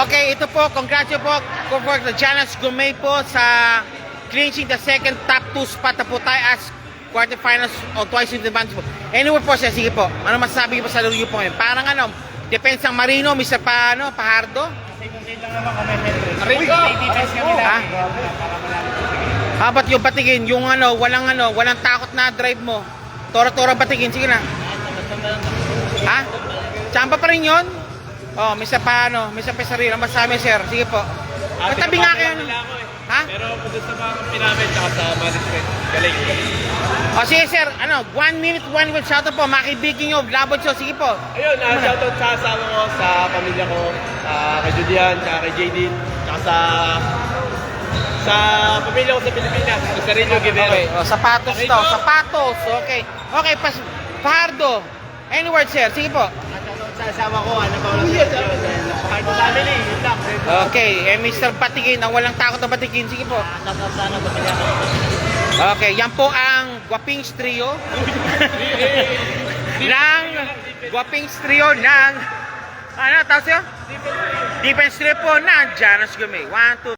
Okay, ito po, congratulations po for the Giannis Gourmet po sa clinching the second top 2 spot na po tayo as quarterfinals o twice in the advance po. Anyway po siya, sige po. Ano masasabi ko po sa laro po ngayon? Parang ano, Depensang Marino, Mr. Pajardo? Rico! Ha? Ba't yung batigin? Yung walang takot na drive mo. Tora-tora batigin, sige na. Ha? Chamba pa rin yun? Oh, Mr. Pesarino, masasabi sir. Sige po. Katabi nga kayo. Ha? Pero kung sa mga pinamit at sa management, galing. O sige sir, 1 minute, 1 minute shoutout po, mga kaibigan nyo, Labot Show, sige po. Ayun, shoutout sa asawa ko, sa pamilya ko, kay Julian, kay JD, tsaka sa pamilya ko sa Pilipinas, sa Sarino Guevara. Okay, sapatos to, sapatos, okay. Okay, Pajardo, any word sir, sige po. Shoutout sa asawa ko, Paula Sergio, Pajardo family, yun lang. Okay, Mr. Batigin, ang walang takot na batigin, sige po. Shoutout sana, batigyan ko. Okay, yan po ang Guapings Trio ng Guapings Trio ng ano, tapos yun? Defense Trio po ng Giannis Gourmet. 1, 2